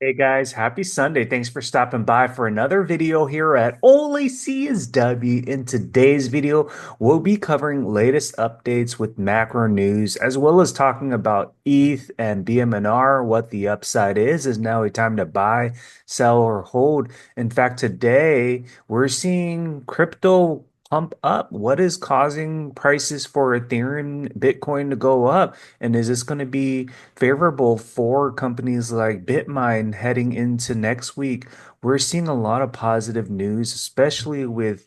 Hey guys, happy Sunday. Thanks for stopping by for another video here at alliseeisW. In today's video, we'll be covering latest updates with macro news, as well as talking about ETH and BMNR, what the upside is now a time to buy, sell, or hold. In fact, today we're seeing crypto pump up. What is causing prices for Ethereum, Bitcoin to go up? And is this going to be favorable for companies like BitMine heading into next week? We're seeing a lot of positive news, especially with,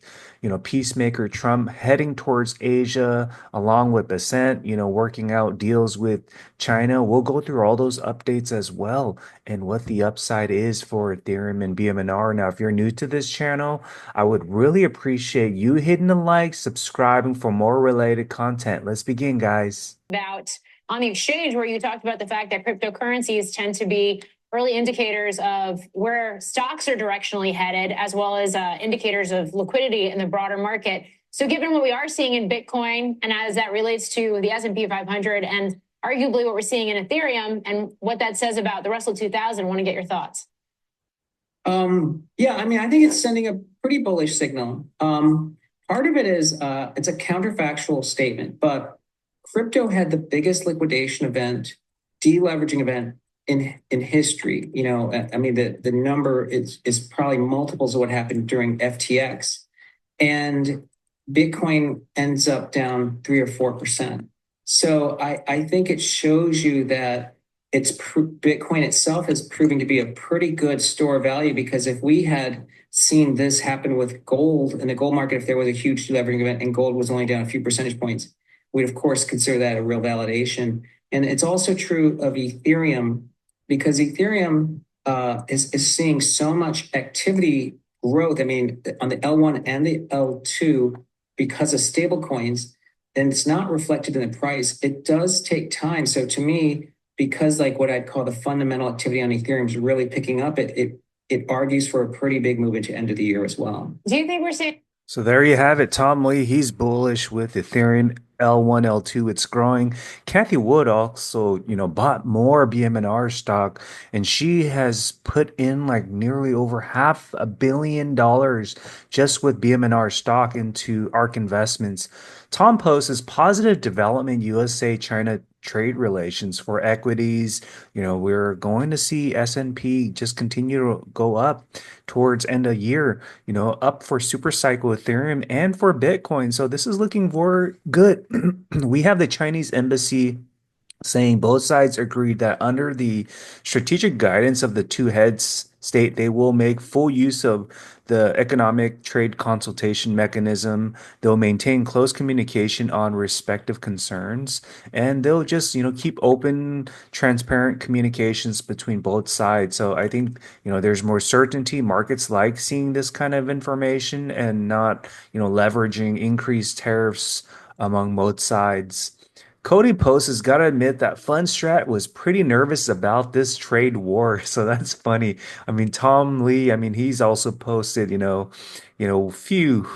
Peacemaker Trump heading towards Asia, along with Ascent, working out deals with China. We'll go through all those updates as well and what the upside is for Ethereum and BMNR. Now, if you're new to this channel, I would really appreciate you hitting the like, subscribing for more related content. Let's begin, guys. About on the exchange where you talked about the fact that cryptocurrencies tend to be early indicators of where stocks are directionally headed, as well as indicators of liquidity in the broader market. So given what we are seeing in Bitcoin, and as that relates to the S&P 500 and arguably what we're seeing in Ethereum and what that says about the Russell 2000, I want to get your thoughts. Yeah, I mean, I think it's sending a pretty bullish signal. Part of it is it's a counterfactual statement, but crypto had the biggest liquidation event, deleveraging event in history. I mean, the number is probably multiples of what happened during FTX, and Bitcoin ends up down 3 or 4%. So I think it shows you that Bitcoin itself is proving to be a pretty good store of value, because if we had seen this happen with gold in the gold market, if there was a huge deleveraging event and gold was only down a few percentage points, we'd of course consider that a real validation. And it's also true of Ethereum, because Ethereum is seeing so much activity growth. I mean, on the L1 and the L2, because of stablecoins, and it's not reflected in the price. It does take time. So to me, because like what I'd call the fundamental activity on Ethereum is really picking up, it argues for a pretty big move into end of the year as well. Do you think we're seeing? So there you have it. Tomlee, he's bullish with Ethereum L1, L2. It's growing. Cathie Wood also, bought more BMNR stock, and she has put in like nearly over $500 million just with BMNR stock into ARK investments. Tom posts is positive development USA China trade relations for equities. We're going to see S&P just continue to go up towards end of year, up for supercycle Ethereum and for Bitcoin. So this is looking for good. We have the Chinese embassy saying both sides agreed that under the strategic guidance of the two heads state, they will make full use of the economic trade consultation mechanism. They'll maintain close communication on respective concerns, and they'll just, keep open, transparent communications between both sides. So I think, there's more certainty. Markets like seeing this kind of information and not, leveraging increased tariffs among both sides. Cody Post has got to admit that Fundstrat was pretty nervous about this trade war. So that's funny. I mean, Tom Lee, I mean, he's also posted, phew.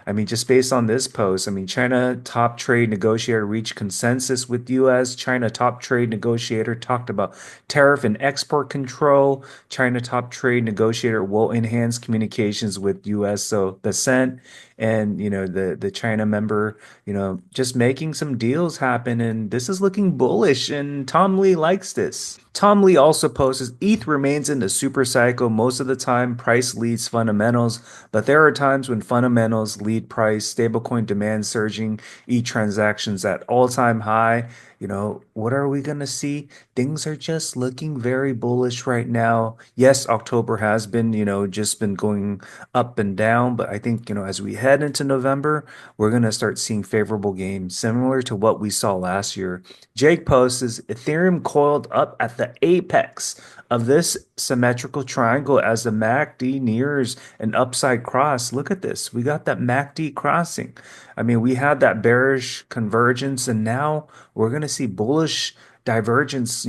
I mean, just based on this post, I mean, China top trade negotiator reached consensus with US. China top trade negotiator talked about tariff and export control. China top trade negotiator will enhance communications with US. So the Cent and, the China member, just making some deals happen. And this is looking bullish. And Tom Lee likes this. Tom Lee also posts ETH remains in the super cycle. Most of the time, price leads fundamentals, but there are times when fundamentals lead price. Stablecoin demand surging, ETH transactions at all-time high. What are we going to see? Things are just looking very bullish right now. Yes, October has been, just been going up and down, but I think, as we head into November, we're going to start seeing favorable gains similar to what we saw last year. Jake posts is Ethereum coiled up at the apex of this symmetrical triangle as the MACD nears an upside cross. Look at this. We got that MACD crossing. I mean, we had that bearish convergence, and now we're going to see bullish divergence,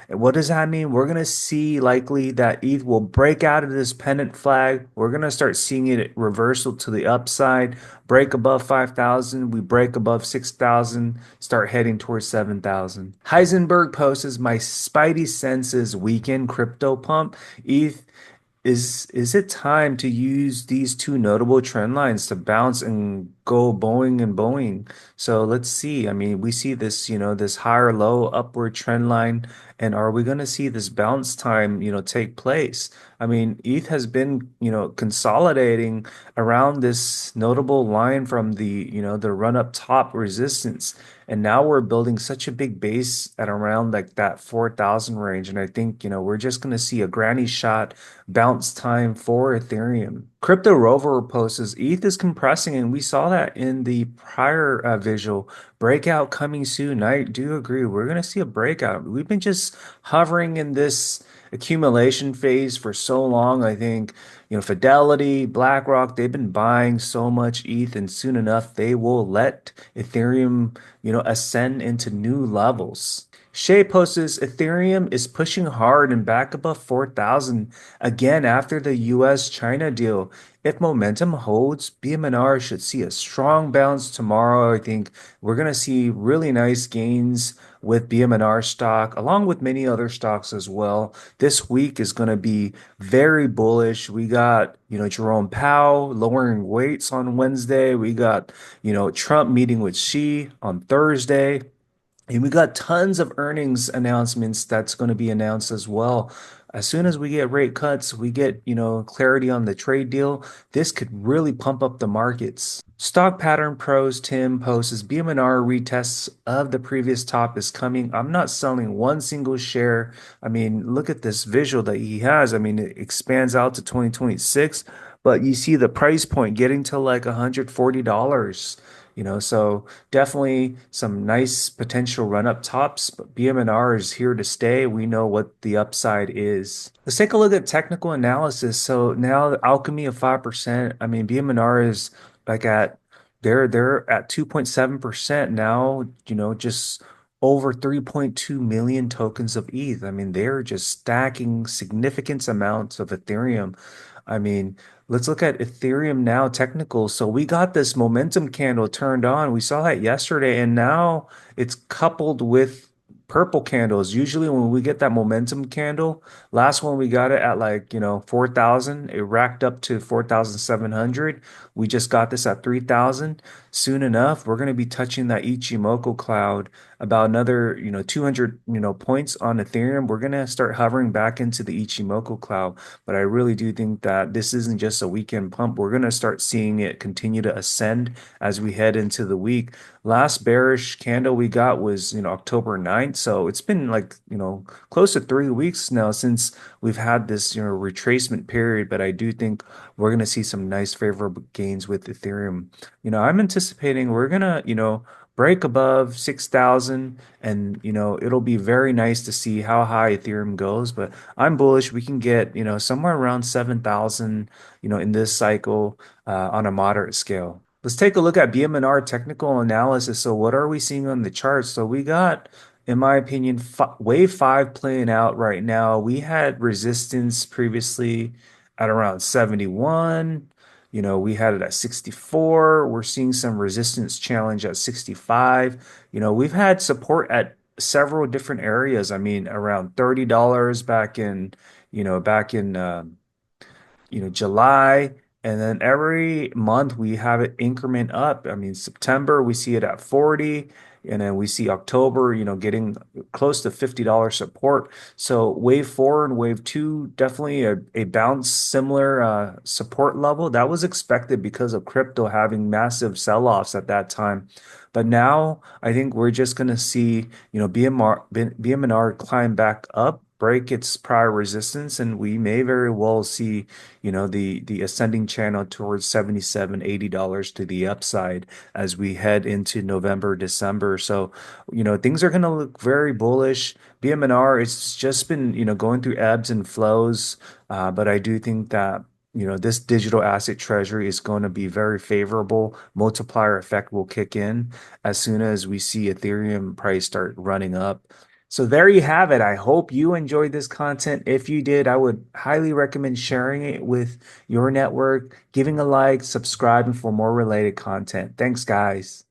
what does that mean? We're going to see likely that ETH will break out of this pennant flag. We're going to start seeing it reversal to the upside, break above 5,000. We break above 6,000, start heading towards 7,000. Heisenberg posts my spidey senses weekend crypto pump. ETH is it time to use these two notable trend lines to bounce and go Boeing and Boeing? So let's see. I mean, we see this, this higher low upward trend line, and are we going to see this bounce time, take place? I mean, ETH has been, consolidating around this notable line from the run up top resistance. And now we're building such a big base at around like that 4,000 range. And I think, we're just going to see a granny shot bounce time for Ethereum. Crypto Rover posts ETH is compressing, and we saw that in the prior visual. Breakout coming soon. I do agree. We're going to see a breakout. We've been just hovering in this accumulation phase for so long. I think, Fidelity, BlackRock, they've been buying so much ETH, and soon enough, they will let Ethereum, ascend into new levels. Shay posts Ethereum is pushing hard and back above 4,000 again after the US China deal. If momentum holds, BMNR should see a strong bounce tomorrow. I think we're going to see really nice gains with BMNR stock, along with many other stocks as well. This week is going to be very bullish. We got, Jerome Powell lowering weights on Wednesday. We got, Trump meeting with Xi on Thursday. And we got tons of earnings announcements that's going to be announced as well. As soon as we get rate cuts, we get, clarity on the trade deal. This could really pump up the markets. Stock Pattern Pros Tim posts BMNR retests of the previous top is coming. I'm not selling one single share. I mean, look at this visual that he has. I mean, it expands out to 2026, but you see the price point getting to like $140. So definitely some nice potential run up tops, but BMNR is here to stay. We know what the upside is. Let's take a look at technical analysis. So now the alchemy of 5%. I mean, BMNR is like they're at 2.7% now, just over 3.2 million tokens of ETH. I mean, they're just stacking significant amounts of Ethereum. I mean, let's look at Ethereum now technical. So we got this momentum candle turned on. We saw that yesterday, and now it's coupled with purple candles. Usually when we get that momentum candle, last one we got it at like, 4,000. It racked up to 4,700. We just got this at 3,000. Soon enough, we're going to be touching that Ichimoku cloud about another, 200, points on Ethereum. We're going to start hovering back into the Ichimoku cloud. But I really do think that this isn't just a weekend pump. We're going to start seeing it continue to ascend as we head into the week. Last bearish candle we got was, October 9th. So it's been like, close to 3 weeks now since we've had this, retracement period. But I do think we're going to see some nice favorable gains with Ethereum. I'm anticipating we're going to, break above 6,000, and it'll be very nice to see how high Ethereum goes, but I'm bullish we can get somewhere around 7,000 in this cycle on a moderate scale. Let's take a look at BMNR technical analysis. So what are we seeing on the charts? So we got, in my opinion, wave 5 playing out right now. We had resistance previously at around 71. We had it at 64. We're seeing some resistance challenge at 65. We've had support at several different areas. I mean, around $30 back in July. And then every month we have it increment up. I mean, September we see it at 40, and then we see October, getting close to $50 support. So wave 4 and wave 2, definitely a bounce similar support level. That was expected because of crypto having massive sell-offs at that time. But now I think we're just going to see, BMNR climb back up, break its prior resistance, and we may very well see, the ascending channel towards 77, $80 to the upside as we head into November, December. So, things are going to look very bullish. BMNR, it's just been, going through ebbs and flows, but I do think that this digital asset treasury is going to be very favorable. Multiplier effect will kick in as soon as we see Ethereum price start running up. So there you have it. I hope you enjoyed this content. If you did, I would highly recommend sharing it with your network, giving a like, subscribing for more related content. Thanks, guys.